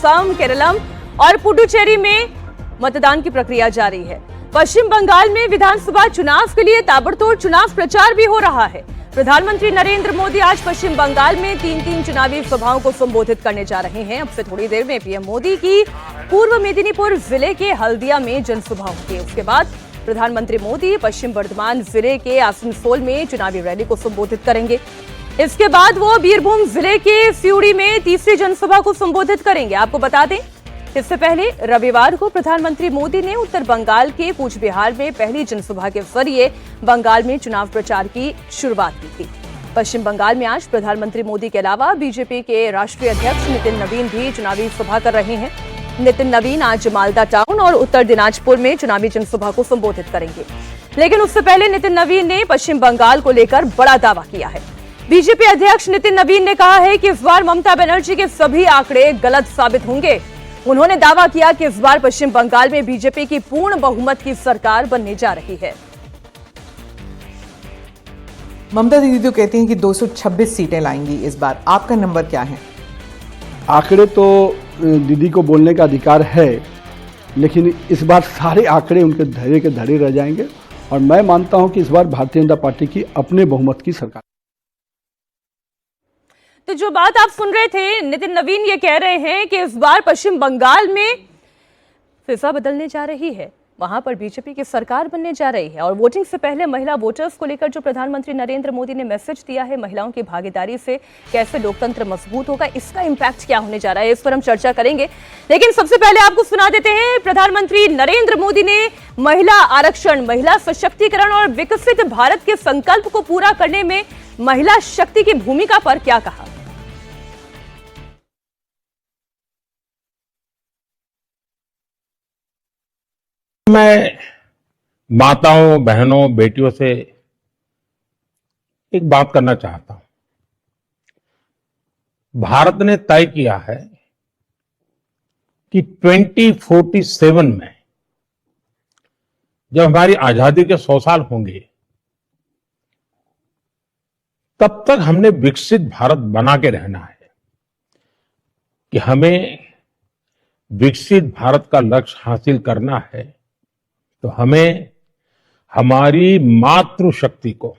असम, केरलम और पुडुचेरी में मतदान की प्रक्रिया जारी है। पश्चिम बंगाल में विधानसभा चुनाव के लिए ताबड़तोड़ चुनाव प्रचार भी हो रहा है। प्रधानमंत्री नरेंद्र मोदी आज पश्चिम बंगाल में तीन चुनावी सभाओं को संबोधित करने जा रहे हैं। अब से थोड़ी देर में पीएम मोदी की पूर्व मेदिनीपुर जिले के हल्दिया में जनसभा होगी। उसके बाद प्रधानमंत्री मोदी पश्चिम बर्धमान जिले के आसनसोल में चुनावी रैली को संबोधित करेंगे। इसके बाद वो बीरभूम जिले के सिउड़ी में तीसरी जनसभा को संबोधित करेंगे। आपको बता दें, इससे पहले रविवार को प्रधानमंत्री मोदी ने उत्तर बंगाल के कूच बिहार में पहली जनसभा के जरिए बंगाल में चुनाव प्रचार की शुरुआत की थी। पश्चिम बंगाल में आज प्रधानमंत्री मोदी के अलावा बीजेपी के राष्ट्रीय अध्यक्ष नितिन नवीन भी चुनावी सभा कर रहे हैं। नितिन नवीन आज मालदा टाउन और उत्तर दिनाजपुर में चुनावी जनसभा को संबोधित करेंगे। लेकिन उससे पहले नितिन नवीन ने पश्चिम बंगाल को लेकर बड़ा दावा किया है। बीजेपी अध्यक्ष नितिन नवीन ने कहा है कि इस बार ममता बनर्जी के सभी आंकड़े गलत साबित होंगे। उन्होंने दावा किया कि इस बार पश्चिम बंगाल में बीजेपी की पूर्ण बहुमत की सरकार बनने जा रही है। ममता दीदी तो कहती हैं कि 226 सीटें लाएंगी इस बार। आपका नंबर क्या है? आंकड़े तो दीदी को बोलने का अधिकार है, लेकिन इस बार सारे आंकड़े उनके धैर्य के धैर्य रह जाएंगे और मैं मानता हूं कि इस बार भारतीय जनता पार्टी की अपने बहुमत की सरकार। तो जो बात आप सुन रहे थे, नितिन नवीन ये कह रहे हैं कि इस बार पश्चिम बंगाल में फिजा बदलने जा रही है, वहां पर बीजेपी की सरकार बनने जा रही है। और वोटिंग से पहले महिला वोटर्स को लेकर जो प्रधानमंत्री नरेंद्र मोदी ने मैसेज दिया है, महिलाओं की भागीदारी से कैसे लोकतंत्र मजबूत होगा, इसका इंपैक्ट क्या होने जा रहा है, इस पर हम चर्चा करेंगे। लेकिन सबसे पहले आपको सुना देते हैं, प्रधानमंत्री नरेंद्र मोदी ने महिला आरक्षण, महिला सशक्तिकरण और विकसित भारत के संकल्प को पूरा करने में महिला शक्ति की भूमिका पर क्या कहा। मैं माताओं, बहनों, बेटियों से एक बात करना चाहता हूं। भारत ने तय किया है कि 2047 में जब हमारी आजादी के 100 साल होंगे, तब तक हमने विकसित भारत बना के रहना है। कि हमें विकसित भारत का लक्ष्य हासिल करना है तो हमें हमारी मातृशक्ति को,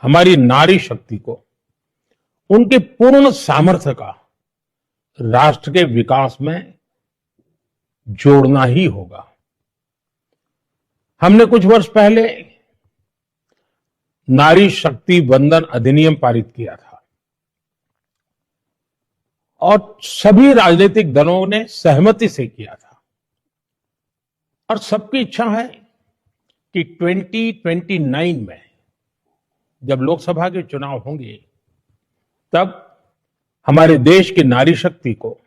हमारी नारी शक्ति को, उनके पूर्ण सामर्थ्य का राष्ट्र के विकास में जोड़ना ही होगा। हमने कुछ वर्ष पहले नारी शक्ति वंदन अधिनियम पारित किया था और सभी राजनीतिक दलों ने सहमति से किया था और सबकी इच्छा है कि 2029 में जब लोकसभा के चुनाव होंगे, तब हमारे देश की नारी शक्ति को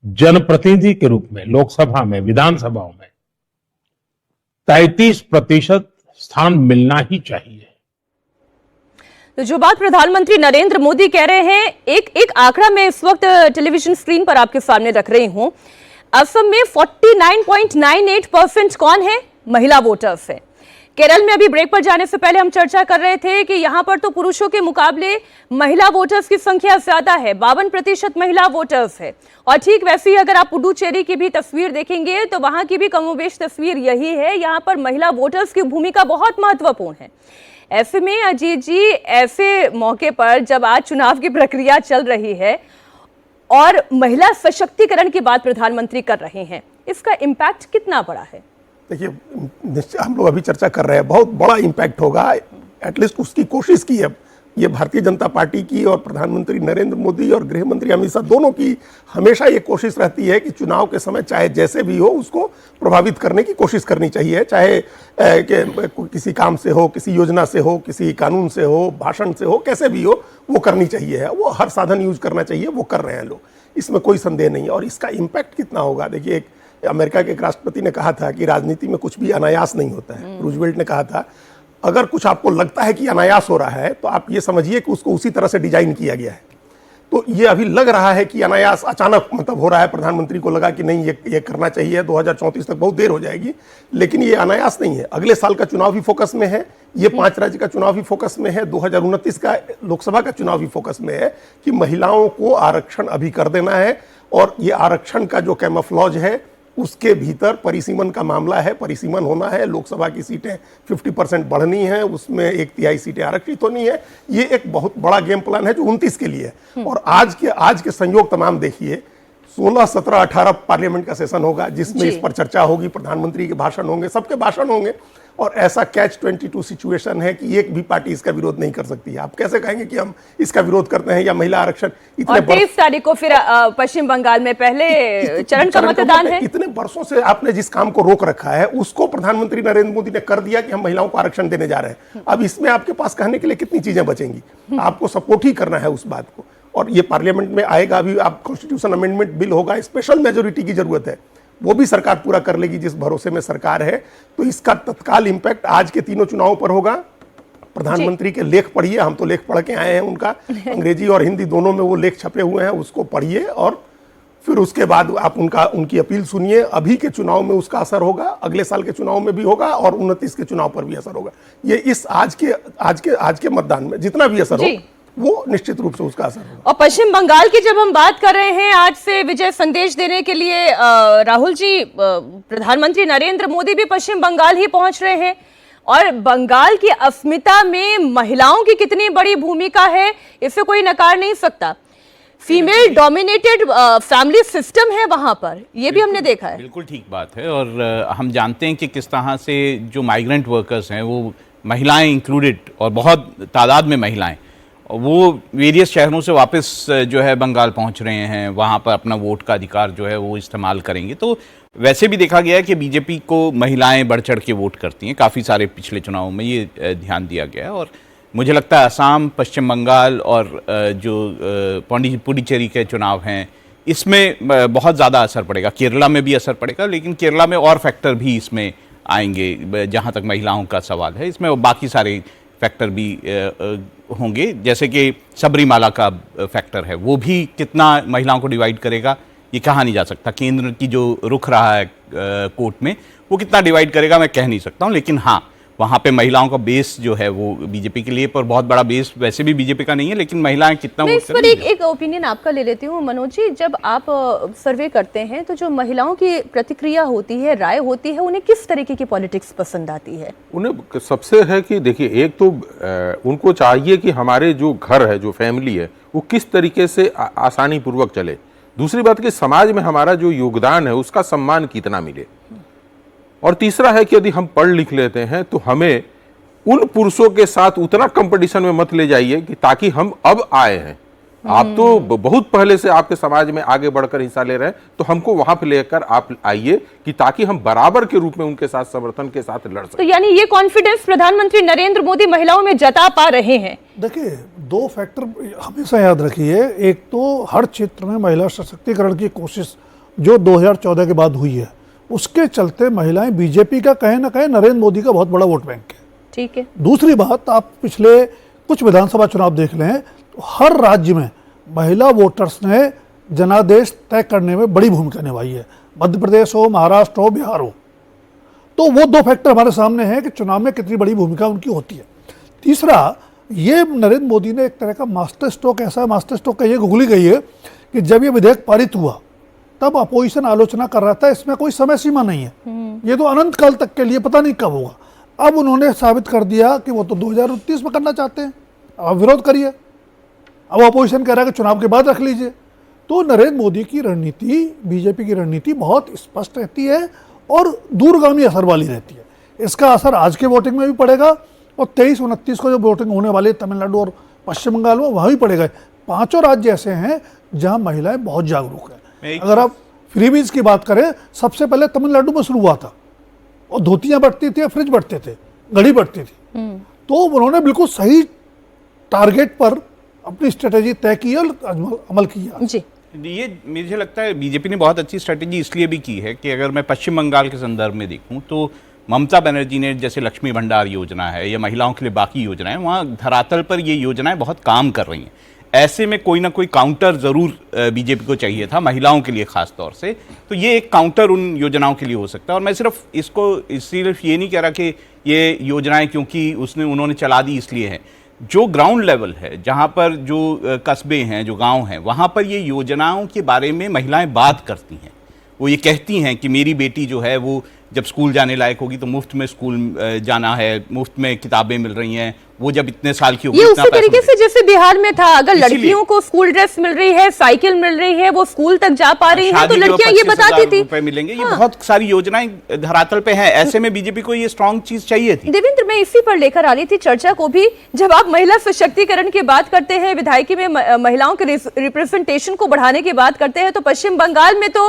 जनप्रतिनिधि के रूप में लोकसभा में, विधानसभाओं में 33% स्थान मिलना ही चाहिए। तो जो बात प्रधानमंत्री नरेंद्र मोदी कह रहे हैं, एक आंकड़ा मैं इस वक्त टेलीविजन स्क्रीन पर आपके सामने रख रही हूं। असम में 49.98% कौन है? महिला वोटर्स है। केरल में अभी ब्रेक पर जाने से पहले हम चर्चा कर रहे थे कि यहां पर तो पुरुषों के मुकाबले महिला वोटर्स की संख्या ज्यादा है, 52% महिला वोटर्स है। और ठीक वैसे ही अगर आप पुडुचेरी की भी तस्वीर देखेंगे तो वहां की भी कमोबेश तस्वीर यही है। यहां पर महिला वोटर्स की भूमिका बहुत महत्वपूर्ण है। ऐसे में अजीत जी, ऐसे मौके पर जब आज चुनाव की प्रक्रिया चल रही है और महिला सशक्तिकरण की बात प्रधानमंत्री कर रहे हैं, इसका इम्पैक्ट कितना बड़ा है? देखिए, हम लोग अभी चर्चा कर रहे हैं, बहुत बड़ा इम्पैक्ट होगा। एटलीस्ट उसकी कोशिश की है ये भारतीय जनता पार्टी की और प्रधानमंत्री नरेंद्र मोदी और गृह मंत्री अमित शाह दोनों की हमेशा ये कोशिश रहती है कि चुनाव के समय चाहे जैसे भी हो उसको प्रभावित करने की कोशिश करनी चाहिए। चाहे किसी काम से हो, किसी योजना से हो, किसी कानून से हो, भाषण से हो, कैसे भी हो वो करनी चाहिए। वो हर साधन यूज करना चाहिए, वो कर रहे हैं लोग, इसमें कोई संदेह नहीं। और इसका इम्पैक्ट कितना होगा, देखिए, एक अमेरिका के एक राष्ट्रपति ने कहा था कि राजनीति में कुछ भी अनायास नहीं होता है। रूजवेल्ट ने कहा था, अगर कुछ आपको लगता है कि अनायास हो रहा है तो आप ये समझिए कि उसको उसी तरह से डिजाइन किया गया है। तो ये अभी लग रहा है कि अनायास अचानक मतलब हो रहा है। प्रधानमंत्री को लगा कि नहीं ये करना चाहिए, 2034 तक बहुत देर हो जाएगी, लेकिन ये अनायास नहीं है। अगले साल का चुनाव भी फोकस में है, ये 5 राज्य का चुनाव भी फोकस में है, 2029 का लोकसभा का चुनाव भी फोकस में है कि महिलाओं को आरक्षण अभी कर देना है और ये आरक्षण का जो कैमोफ्लॉज है उसके भीतर परिसीमन का मामला है, परिसीमन होना है, लोकसभा की सीटें 50% बढ़नी है, उसमें 1/3 सीटें आरक्षित होनी है। ये एक बहुत बड़ा गेम प्लान है जो 29 के लिए है। और आज के संयोग तमाम देखिए, 16, 17, 18 पार्लियामेंट का सेशन होगा जिसमें इस पर चर्चा होगी, प्रधानमंत्री के भाषण होंगे, सबके भाषण होंगे, और ऐसा कैच 22 सिचुएशन है कि एक भी पार्टी इसका विरोध नहीं कर सकती है। आप कैसे कहेंगे कि हम इसका विरोध करते हैं या महिला आरक्षण और 23 तारीख को फिर पश्चिम बंगाल में पहले चरण का मतदान है। इतने वर्षों से आपने जिस काम को रोक रखा है उसको प्रधानमंत्री नरेंद्र मोदी ने कर दिया कि हम महिलाओं को आरक्षण देने जा रहे हैं। अब इसमें आपके पास कहने के लिए कितनी चीजें बचेंगी? आपको सपोर्ट ही करना है उस बात को, और ये पार्लियामेंट में आएगा। अभी आप कॉन्स्टिट्यूशन अमेंडमेंट बिल होगा, स्पेशल मेजोरिटी की जरूरत है, वो भी सरकार पूरा कर लेगी जिस भरोसे में सरकार है। तो इसका तत्काल इंपैक्ट आज के तीनों चुनावों पर होगा। प्रधानमंत्री के लेख पढ़िए, हम तो लेख पढ़ के आए हैं उनका, अंग्रेजी और हिंदी दोनों में वो लेख छपे हुए हैं, उसको पढ़िए और फिर उसके बाद आप उनकी अपील सुनिए। अभी के चुनाव में उसका असर होगा, अगले साल के चुनाव में भी होगा और 29 के चुनाव पर भी असर होगा। ये इस आज के मतदान में जितना भी असर हो वो निश्चित रूप से उसका असर होगा। और पश्चिम बंगाल की जब हम बात कर रहे हैं, आज से विजय संदेश देने के लिए राहुल जी, प्रधानमंत्री नरेंद्र मोदी भी पश्चिम बंगाल ही पहुंच रहे हैं, और बंगाल की अस्मिता में महिलाओं की कितनी बड़ी भूमिका है इसे कोई नकार नहीं सकता। फीमेल डोमिनेटेड फैमिली सिस्टम है वहां पर, ये भी हमने देखा है। बिल्कुल ठीक बात है। और हम जानते हैं कि किस तरह से जो माइग्रेंट वर्कर्स हैं वो महिलाएं इंक्लूडेड, और बहुत तादाद में महिलाएं, वो वेरियस शहरों से वापस जो है बंगाल पहुंच रहे हैं, वहाँ पर अपना वोट का अधिकार जो है वो इस्तेमाल करेंगे। तो वैसे भी देखा गया है कि बीजेपी को महिलाएं बढ़ चढ़ के वोट करती हैं, काफ़ी सारे पिछले चुनावों में ये ध्यान दिया गया है। और मुझे लगता है असम, पश्चिम बंगाल और जो पुडुचेरी के चुनाव हैं इसमें बहुत ज़्यादा असर पड़ेगा। केरला में भी असर पड़ेगा, लेकिन केरला में और फैक्टर भी इसमें आएंगे। जहाँ तक महिलाओं का सवाल है, इसमें बाकी सारे फैक्टर भी होंगे, जैसे कि सबरीमाला का फैक्टर है, वो भी कितना महिलाओं को डिवाइड करेगा ये कहा नहीं जा सकता। केंद्र की जो रुख रहा है कोर्ट में, वो कितना डिवाइड करेगा मैं कह नहीं सकता हूँ। लेकिन हाँ, वहाँ पे महिलाओं का बेस जो है वो बीजेपी के लिए पर बहुत बड़ा बेस वैसे भी बीजेपी का नहीं है, लेकिन महिलाएं कितना मैं इस पर एक ओपिनियन आपका ले लेती हूँ मनोज जी। जब आप सर्वे करते हैं तो जो महिलाओं की प्रतिक्रिया होती है, राय होती है, उन्हें किस तरीके की पॉलिटिक्स पसंद आती है? उन्हें सबसे है कि देखिए, एक तो उनको चाहिए कि हमारे जो घर है, जो फैमिली है, वो किस तरीके से आसानी पूर्वक चले। दूसरी बात कि समाज में हमारा जो योगदान है उसका सम्मान कितना मिले। और तीसरा है कि यदि हम पढ़ लिख लेते हैं तो हमें उन पुरुषों के साथ उतना कंपटीशन में मत ले जाइए कि ताकि हम अब आए हैं। आप तो बहुत पहले से आपके समाज में आगे बढ़कर हिस्सा ले रहे हैं, तो हमको वहां पे लेकर आप आइए कि ताकि हम बराबर के रूप में उनके साथ समर्थन के साथ लड़ सकें। तो यानी ये कॉन्फिडेंस प्रधानमंत्री नरेंद्र मोदी महिलाओं में जता पा रहे हैं। देखिए, दो फैक्टर हमेशा याद रखिए। एक तो हर क्षेत्र में महिला सशक्तिकरण की कोशिश जो 2014 के बाद हुई है, उसके चलते महिलाएं बीजेपी का कहे ना कहे नरेंद्र मोदी का बहुत बड़ा वोट बैंक है। ठीक है। दूसरी बात, आप पिछले कुछ विधानसभा चुनाव देख लें तो हर राज्य में महिला वोटर्स ने जनादेश तय करने में बड़ी भूमिका निभाई है। मध्य प्रदेश हो, महाराष्ट्र हो, बिहार हो, तो वो दो फैक्टर हमारे सामने हैं कि चुनाव में कितनी बड़ी भूमिका उनकी होती है। तीसरा, ये नरेंद्र मोदी ने एक तरह का मास्टर स्ट्रोक, ऐसा मास्टर स्ट्रोक कहिए, गुगली गई है कि जब ये विधेयक पारित हुआ तब अपोजिशन आलोचना कर रहा था इसमें कोई समय सीमा नहीं है, ये तो अनंत काल तक के लिए, पता नहीं कब होगा। अब उन्होंने साबित कर दिया कि वो तो 2029 में करना चाहते हैं, अब विरोध करिए। अब अपोजिशन कह रहा है कि चुनाव के बाद रख लीजिए। तो नरेंद्र मोदी की रणनीति, बीजेपी की रणनीति बहुत स्पष्ट रहती है और दूरगामी असर वाली रहती है। इसका असर आज के वोटिंग में भी पड़ेगा और 23-29 को जो वोटिंग होने वाली है तमिलनाडु और पश्चिम बंगाल में, वहाँ भी पड़ेगा। पांचों राज्य ऐसे हैं जहाँ महिलाएं बहुत जागरूक हैं। अगर आप फ्रीबीज की बात करें, सबसे पहले तमिलनाडु में शुरू हुआ था और धोतियां बढ़ती थी, फ्रिज बढ़ते थे, घड़ी बढ़ती थी। तो उन्होंने बिल्कुल सही टारगेट पर अपनी स्ट्रेटेजी तय की और अमल किया। जी, ये मुझे लगता है बीजेपी ने बहुत अच्छी स्ट्रेटेजी इसलिए भी की है कि अगर मैं पश्चिम बंगाल के संदर्भ में देखूं तो ममता बनर्जी ने जैसे लक्ष्मी भंडार योजना है या महिलाओं के लिए बाकी योजनाएं, वहाँ धरातल पर ये योजनाएं बहुत काम कर रही हैं। ऐसे में कोई ना कोई काउंटर ज़रूर बीजेपी को चाहिए था, महिलाओं के लिए खास तौर से। तो ये एक काउंटर उन योजनाओं के लिए हो सकता है। और मैं सिर्फ इसको सिर्फ ये नहीं कह रहा कि ये योजनाएं क्योंकि उन्होंने चला दी इसलिए है। जो ग्राउंड लेवल है, जहाँ पर जो कस्बे हैं, जो गांव हैं, वहाँ पर ये योजनाओं के बारे में महिलाएं बात करती हैं। वो ये कहती हैं कि मेरी बेटी जो है वो जब स्कूल जाने लायक होगी तो मुफ्त में स्कूल जाना है, मुफ्त में किताबें मिल रही हैं, वो जब इतने साल की होगी ये इतना उसी पैसा तरीके से जैसे बिहार में था, अगर इसीलिए- लड़कियों को स्कूल ड्रेस मिल रही है, साइकिल मिल रही है, वो स्कूल तक जा पा रही हैं, तो शादी के लड़कियां ये 25,000 बताती थी। रुपए मिलेंगे। ये बहुत सारी योजनाएं धरातल पे हैं। ऐसे में बीजेपी को ये स्ट्रांग चीज चाहिए थी। देवेंद्र, मैं इसी पर लेकर आ रही थी चर्चा को भी। जब आप महिला सशक्तिकरण की बात करते हैं, विधायकी में महिलाओं के रिप्रेजेंटेशन को बढ़ाने की बात करते हैं, तो पश्चिम बंगाल में तो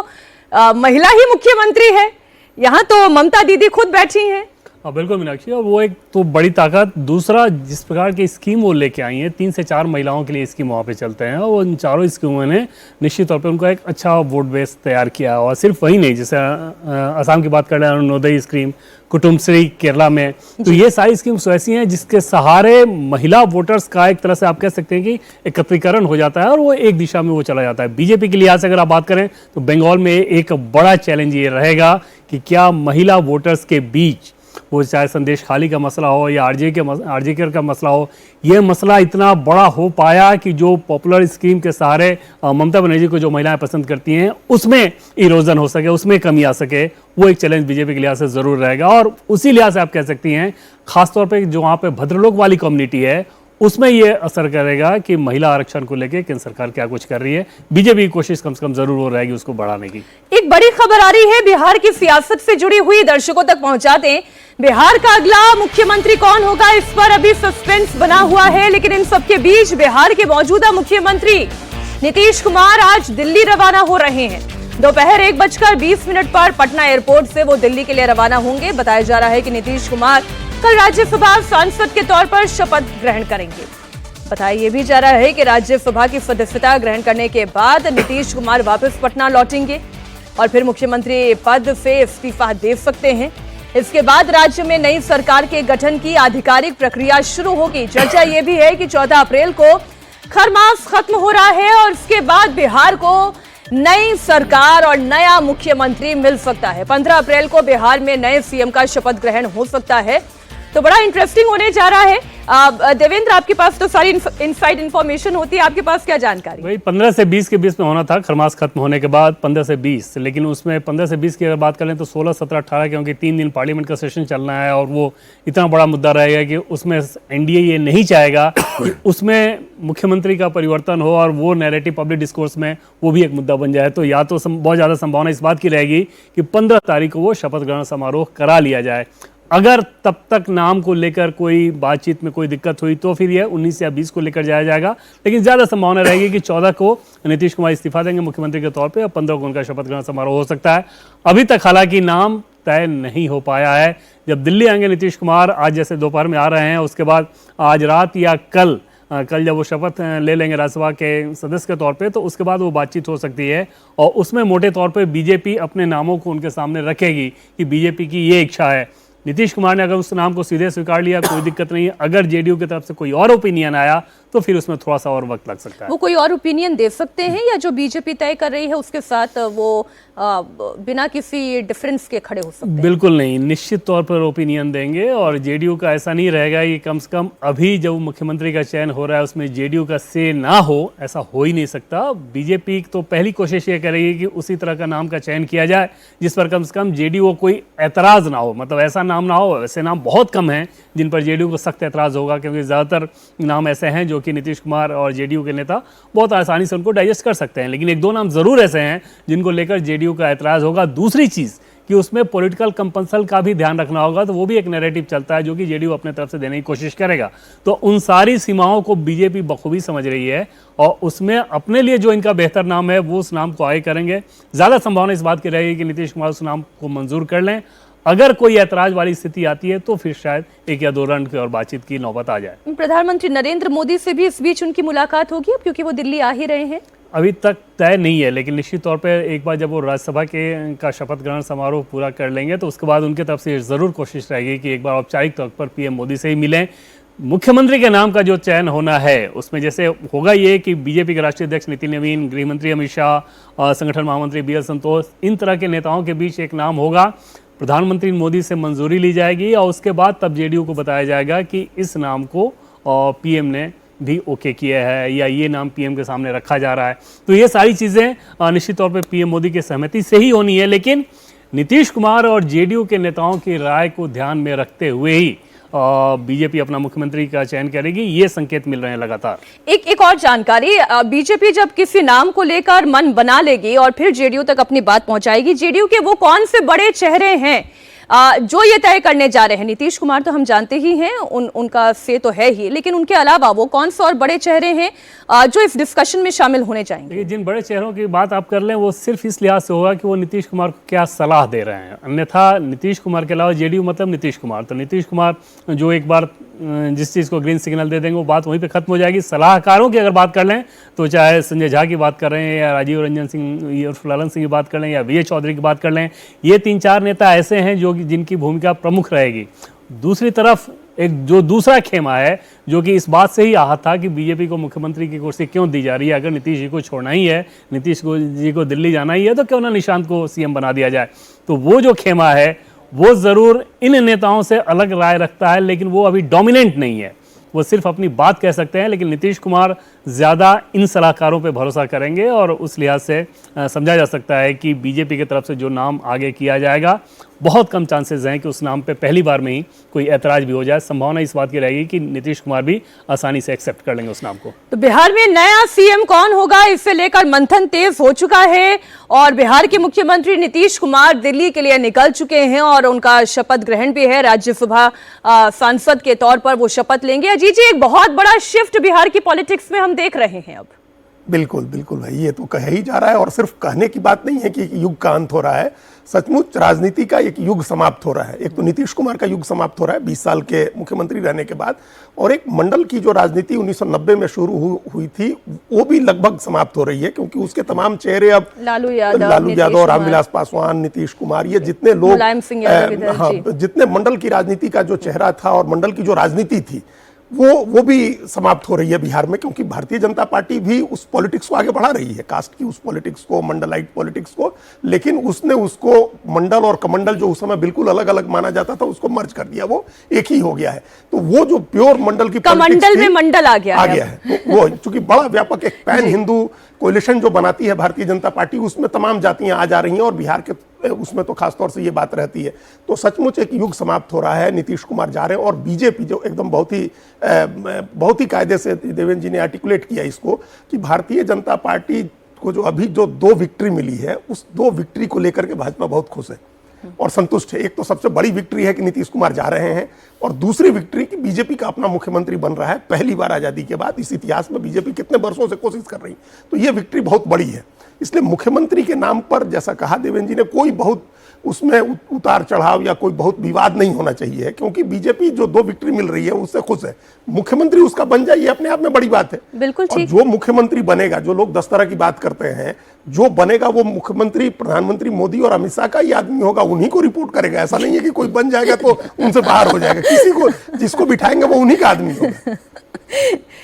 महिला ही मुख्यमंत्री है। यहाँ तो ममता दीदी खुद बैठी हैं। हाँ बिल्कुल मीनाक्षी, और वो एक तो बड़ी ताकत। दूसरा, जिस प्रकार की स्कीम वो लेके आई हैं, 3 से 4 महिलाओं के लिए स्कीम वहाँ पे चलते हैं, और उन चारों स्कीमों ने निश्चित तौर पे उनको एक अच्छा वोट बेस तैयार किया। और सिर्फ वही नहीं, जैसे असम की बात कर रहे हैं, अरुणोदय स्कीम, कुटुम्बश्री केरला में, तो ये सारी स्कीम्स ऐसी हैं जिसके सहारे महिला वोटर्स का एक तरह से आप कह सकते हैं कि एकत्रीकरण हो जाता है और वो एक दिशा में वो चला जाता है। बीजेपी के लिहाज से अगर आप बात करें तो बंगाल में एक बड़ा चैलेंज ये रहेगा कि क्या महिला वोटर्स के बीच, वो चाहे संदेश खाली का मसला हो या आरजे का मसला हो, ये मसला इतना बड़ा हो पाया कि जो पॉपुलर स्कीम के सहारे ममता बनर्जी को जो महिलाएं पसंद करती हैं उसमें इरोजन हो सके, उसमें कमी आ सके, वो एक चैलेंज बीजेपी के लिहाज से जरूर रहेगा। और उसी लिहाज से आप कह सकती हैं, खासतौर पर जो वहाँ पे भद्रलोक वाली कम्युनिटी है, उसमें ये असर करेगा कि महिला आरक्षण को लेकर केंद्र सरकार क्या कुछ कर रही है। बीजेपी की कोशिश कम से कम जरूर हो रहेगी उसको बढ़ाने की। एक बड़ी खबर आ रही है बिहार की सियासत से जुड़ी हुई, दर्शकों तक पहुंचा दें। बिहार का अगला मुख्यमंत्री कौन होगा, इस पर अभी सस्पेंस बना हुआ है, लेकिन इन सबके बीच बिहार के मौजूदा मुख्यमंत्री नीतीश कुमार आज दिल्ली रवाना हो रहे हैं। दोपहर 1:20 पर पटना एयरपोर्ट से वो दिल्ली के लिए रवाना होंगे। बताया जा रहा है कि नीतीश कुमार कल राज्यसभा सांसद के तौर पर शपथ ग्रहण करेंगे। बताया यह भी जा रहा है कि राज्यसभा की सदस्यता ग्रहण करने के बाद नीतीश कुमार वापस पटना लौटेंगे और फिर मुख्यमंत्री पद से इस्तीफा दे सकते हैं। इसके बाद राज्य में नई सरकार के गठन की आधिकारिक प्रक्रिया शुरू होगी। चर्चा यह भी है कि 14 अप्रैल को खरमास खत्म हो रहा है और इसके बाद बिहार को नई सरकार और नया मुख्यमंत्री मिल सकता है। 15 अप्रैल को बिहार में नए सीएम का शपथ ग्रहण हो सकता है, तो बड़ा इंटरेस्टिंग होने जा रहा है। देवेंद्र, आपके पास तो सारी इनसाइड इंफॉर्मेशन होती है, आपके पास क्या जानकारी? वही 15 से 20 के बीच में होना था, खरमास खत्म होने के बाद 15 से 20, लेकिन उसमें 15 से 20 की अगर बात करें तो 16, 17, 18, क्योंकि 3 दिन पार्लियामेंट का सेशन चलना है और वो इतना बड़ा मुद्दा रहेगा कि उसमें एनडीए ये नहीं चाहेगा कि उसमें मुख्यमंत्री का परिवर्तन हो और वो नैरेटिव पब्लिक डिस्कोर्स में वो भी एक मुद्दा बन जाए। तो या तो बहुत ज़्यादा संभावना इस बात की रहेगी कि 15 तारीख को वो शपथ ग्रहण समारोह करा लिया जाए। अगर तब तक नाम को लेकर कोई बातचीत में कोई दिक्कत हुई तो फिर यह 19 या 20 को लेकर जाया जाएगा, लेकिन ज़्यादा संभावना रहेगी कि 14 को नीतीश कुमार इस्तीफा देंगे मुख्यमंत्री के तौर पे और 15 को उनका शपथ ग्रहण समारोह हो सकता है। अभी तक हालांकि नाम तय नहीं हो पाया है। जब दिल्ली आएंगे नीतीश कुमार, आज जैसे दोपहर में आ रहे हैं, उसके बाद आज रात या कल जब वो शपथ ले लेंगे राज्यसभा के सदस्य के तौर पे, तो उसके बाद वो बातचीत हो सकती है और उसमें मोटे तौर पे बीजेपी अपने नामों को उनके सामने रखेगी कि बीजेपी की ये इच्छा है। नीतीश कुमार ने अगर उस नाम को सीधे स्वीकार लिया कोई दिक्कत नहीं है। अगर जेडीयू की तरफ से कोई और ओपिनियन आया तो फिर उसमें थोड़ा सा और वक्त लग सकता है। वो कोई और ओपिनियन दे सकते हैं या जो बीजेपी तय कर रही है उसके साथ वो बिना किसी डिफरेंस के खड़े हो सकते हैं? बिल्कुल नहीं, निश्चित तौर पर ओपिनियन देंगे और जेडीयू का ऐसा नहीं रहेगा कि कम से कम अभी जब मुख्यमंत्री का चयन हो रहा है उसमें जेडीयू का से ना हो, ऐसा हो ही नहीं सकता। बीजेपी तो पहली कोशिश ये करेगी कि उसी तरह का नाम का चयन किया जाए जिस पर कम से कम जेडीयू को कोई एतराज ना हो, मतलब ऐसा नाम ना हो। ऐसे नाम बहुत कम हैं जिन पर जेडीयू को सख्त एतराज होगा, क्योंकि ज़्यादातर नाम ऐसे हैं जो कि नीतीश कुमार और जेडीयू के नेता बहुत आसानी से उनको डाइजेस्ट कर सकते हैं, लेकिन 1-2 नाम जरूर ऐसे हैं जिनको लेकर जेडीयू का एतराज होगा। दूसरी चीज़ कि उसमें पॉलिटिकल कंपल्सन का भी ध्यान रखना होगा, तो वो भी एक नैरेटिव चलता है जो कि जेडीयू अपने तरफ से देने की कोशिश करेगा। तो उन सारी सीमाओं को बीजेपी बखूबी समझ रही है और उसमें अपने लिए जो इनका बेहतर नाम है वो उस नाम को आगे करेंगे। ज़्यादा संभावना इस बात की रहेगी कि नीतीश कुमार उस नाम को मंजूर कर लें। अगर कोई ऐतराज वाली स्थिति आती है तो फिर शायद 1 या 2 राउंड की और बातचीत की नौबत आ जाए। प्रधानमंत्री नरेंद्र मोदी से भी इस बीच उनकी मुलाकात होगी अब, क्योंकि वो दिल्ली आ ही रहे हैं? अभी तक तय नहीं है, लेकिन निश्चित तौर पर एक बार जब वो राज्यसभा का शपथ ग्रहण समारोह पूरा कर लेंगे तो उसके बाद उनकी तरफ से ज़रूर कोशिश रहेगी कि एक बार औपचारिक तौर पर पीएम मोदी से ही मिलें। मुख्यमंत्री के नाम का जो चयन होना है उसमें जैसे होगा ये कि बीजेपी के राष्ट्रीय अध्यक्ष नितिन नवीन, गृह मंत्री अमित शाह, संगठन महामंत्री BL संतोष, इन तरह के नेताओं के बीच एक नाम होगा। प्रधानमंत्री मोदी से मंजूरी ली जाएगी और उसके बाद तब जेडीयू को बताया जाएगा कि इस नाम को और पीएम ने भी ओके किया है या ये नाम पीएम के सामने रखा जा रहा है। तो ये सारी चीज़ें निश्चित तौर पे पीएम मोदी की सहमति से ही होनी है, लेकिन नीतीश कुमार और जेडीयू के नेताओं की राय को ध्यान में रखते हुए ही बीजेपी अपना मुख्यमंत्री का चयन करेगी, ये संकेत मिल रहे हैं लगातार। एक और जानकारी, बीजेपी जब किसी नाम को लेकर मन बना लेगी और फिर जेडीयू तक अपनी बात पहुंचाएगी, जेडीयू के वो कौन से बड़े चेहरे हैं जो ये तय करने जा रहे हैं? नीतीश कुमार तो हम जानते ही हैं, उनका से तो है ही, लेकिन उनके अलावा वो कौन से और बड़े चेहरे हैं जो इस डिस्कशन में शामिल होने जाएंगे? जिन बड़े चेहरों की बात आप कर लें वो सिर्फ इस लिहाज से होगा कि वो नीतीश कुमार को क्या सलाह दे रहे हैं। अन्यथा नीतीश कुमार के अलावा जेडीयू मतलब नीतीश कुमार, तो नीतीश कुमार जो एक बार जिस चीज़ को ग्रीन सिग्नल दे देंगे वो बात वहीं पे खत्म हो जाएगी। सलाहकारों की अगर बात कर लें तो चाहे संजय झा की बात कर रहे हैं या राजीव रंजन सिंह उर्फ ललन सिंह की बात कर लें या वीए चौधरी की बात कर लें, ये 3-4 नेता ऐसे हैं जो जिनकी भूमिका प्रमुख रहेगी। दूसरी तरफ एक जो दूसरा खेमा है जो कि इस बात से ही आहत था कि बीजेपी को मुख्यमंत्री की कुर्सी क्यों दी जा रही है, अगर नीतीश जी को छोड़ना ही है, नीतीश जी को दिल्ली जाना ही है, तो क्यों ना निशांत को सीएम बना दिया जाए। तो वो जो खेमा है वो ज़रूर इन नेताओं से अलग राय रखता है, लेकिन वो अभी डोमिनेंट नहीं है, वो सिर्फ अपनी बात कह सकते हैं। लेकिन नीतीश कुमार ज़्यादा इन सलाहकारों पे भरोसा करेंगे और उस लिहाज से समझा जा सकता है कि बीजेपी की तरफ से जो नाम आगे किया जाएगा, बहुत कम चांसेस हैं कि उस नाम पे पहली बार में ही कोई ऐतराज़ भी हो जाए। संभावना इस बात की रहेगी कि नीतीश कुमार भी आसानी से एक्सेप्ट कर लेंगे उस नाम को। तो बिहार में नया सीएम कौन होगा, इससे लेकर मंथन तेज हो चुका है और बिहार के मुख्यमंत्री नीतीश कुमार दिल्ली के लिए निकल चुके हैं और उनका शपथ ग्रहण भी है। राज्यसभा सांसद के तौर पर वो शपथ लेंगे। अजीत जी, एक बहुत बड़ा शिफ्ट बिहार की पॉलिटिक्स में हम देख रहे हैं अब। बिल्कुल बिल्कुल भाई, ये तो कह ही जा रहा है और सिर्फ कहने की बात नहीं है कि एक युग का अंत हो रहा है, सचमुच राजनीति का एक युग समाप्त हो रहा है। एक तो नीतीश कुमार का युग समाप्त हो रहा है 20 साल के मुख्यमंत्री रहने के बाद, और एक मंडल की जो राजनीति 1990 में शुरू हुई थी वो भी लगभग समाप्त हो रही है, क्योंकि उसके तमाम चेहरे अब लालू यादव, रामविलास पासवान, नीतीश कुमार, ये जितने लोग जितने मंडल की राजनीति का जो चेहरा था और मंडल की जो राजनीति थी वो भी समाप्त हो रही है बिहार में, क्योंकि भारतीय जनता पार्टी भी उस पॉलिटिक्स को आगे बढ़ा रही है, कास्ट की उस पॉलिटिक्स को, मंडलाइट पॉलिटिक्स को, लेकिन उसने उसको मंडल और कमंडल जो उस समय बिल्कुल अलग अलग माना जाता था उसको मर्ज कर दिया, वो एक ही हो गया है। तो वो जो प्योर मंडल की कमंडल में मंडल आ गया है, तो वो चूंकि बड़ा व्यापक एक पैन हिंदू कोलिशन जो बनाती है भारतीय जनता पार्टी, उसमें तमाम जातियां आ जा रही हैं और बिहार के उसमें तो खासतौर से ये बात रहती है। तो सचमुच एक युग समाप्त हो रहा है, नीतीश कुमार जा रहे हैं और बीजेपी जो एकदम बहुत ही कायदे से देवेंद्र जी ने आर्टिकुलेट किया इसको कि भारतीय जनता पार्टी को जो अभी जो 2 विक्ट्री मिली है उस 2 विक्ट्री को लेकर के भाजपा बहुत खुश है और संतुष्ट है। एक तो सबसे बड़ी विक्ट्री है कि नीतीश कुमार जा रहे हैं और दूसरी विक्ट्री कि बीजेपी का अपना मुख्यमंत्री बन रहा है, पहली बार आज़ादी के बाद इस इतिहास में बीजेपी कितने वर्षों से कोशिश कर रही, तो ये विक्ट्री बहुत बड़ी है। इसलिए मुख्यमंत्री के नाम पर जैसा कहा देवेंद्र जी ने, कोई बहुत उसमें उतार चढ़ाव या कोई बहुत विवाद नहीं होना चाहिए, क्योंकि बीजेपी जो 2 विक्ट्री मिल रही है उससे खुश है। मुख्यमंत्री उसका बन जाए ये अपने आप में बड़ी बात है। बिल्कुल ठीक। जो मुख्यमंत्री बनेगा, जो लोग 10 तरह की बात करते हैं, जो बनेगा वो मुख्यमंत्री प्रधानमंत्री मोदी और अमित शाह का ही आदमी होगा, उन्हीं को रिपोर्ट करेगा। ऐसा नहीं है कि कोई बन जाएगा तो उनसे बाहर हो जाएगा, किसी को जिसको बिठाएंगे वो उन्हीं का आदमी होगा।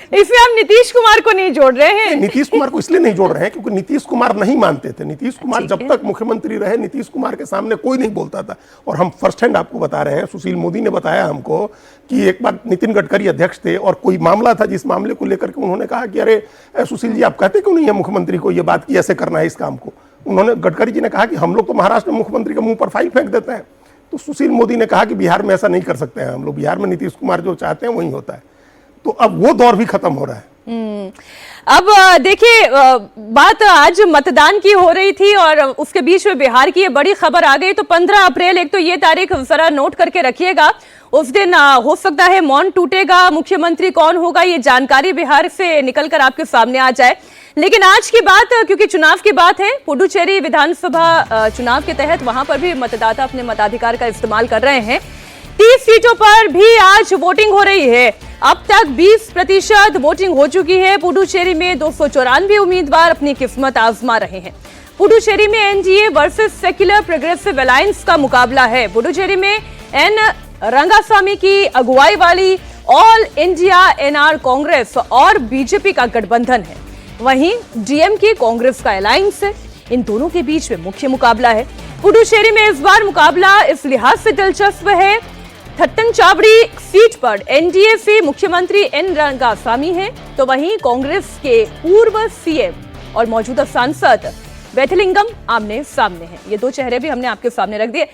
इसलिए हम नीतीश कुमार को नहीं जोड़ रहे हैं। नीतीश कुमार को इसलिए नहीं जोड़ रहे हैं क्योंकि नीतीश कुमार नहीं मानते थे। नीतीश कुमार जब तक मुख्यमंत्री रहे, नीतीश कुमार के सामने कोई नहीं बोलता था। और हम फर्स्ट हैंड आपको बता रहे हैं, सुशील मोदी ने बताया हमको कि एक बार नितिन गडकरी अध्यक्ष थे और कोई मामला था जिस मामले को लेकर के उन्होंने कहा कि अरे सुशील जी, आप कहते क्यों नहीं है मुख्यमंत्री को ये बात की ऐसे करना है इस काम को। उन्होंने गडकरी जी ने कहा कि हम लोग तो महाराष्ट्र में मुख्यमंत्री के मुंह पर फाइल फेंक देते हैं। तो सुशील मोदी ने कहा कि बिहार में ऐसा नहीं कर सकते हैं हम लोग, बिहार में नीतीश कुमार जो चाहते हैं वही होता है। तो अब वो दौर भी खत्म हो रहा है। अब देखिए, बात आज मतदान की हो रही थी और उसके बीच में बिहार की ये बड़ी खबर आ गई। तो 15 अप्रैल, एक तो ये तारीख जरा नोट करके रखिएगा, उस दिन हो सकता है मौन टूटेगा, मुख्यमंत्री कौन होगा ये जानकारी बिहार से निकलकर आपके सामने आ जाए। लेकिन आज की बात, क्योंकि चुनाव की बात है, पुडुचेरी विधानसभा चुनाव के तहत वहां पर भी मतदाता अपने मताधिकार का इस्तेमाल कर रहे हैं। 30 सीटों पर भी आज वोटिंग हो रही है। अब तक 20% वोटिंग हो चुकी है। पुडुचेरी में 294 उम्मीदवार अपनी किस्मत आजमा रहे हैं। पुडुचेरी में NDA versus secular progressive alliance का मुकाबला है। पुडुचेरी में एन रंगास्वामी की अगुवाई वाली ऑल इंडिया एनआर कांग्रेस और बीजेपी का गठबंधन है, वहीं डीएमके कांग्रेस का अलायंस है। इन दोनों के बीच में मुख्य मुकाबला है। पुडुचेरी में इस बार मुकाबला इस लिहाज से दिलचस्प है थट्टन चावड़ी सीट पर एनडीए से मुख्यमंत्री एन रंगासामी हैं, तो वहीं कांग्रेस के पूर्व सीएम और मौजूदा सांसद वैथिलिंगम आमने सामने हैं। ये दो चेहरे भी हमने आपके सामने रख दिए।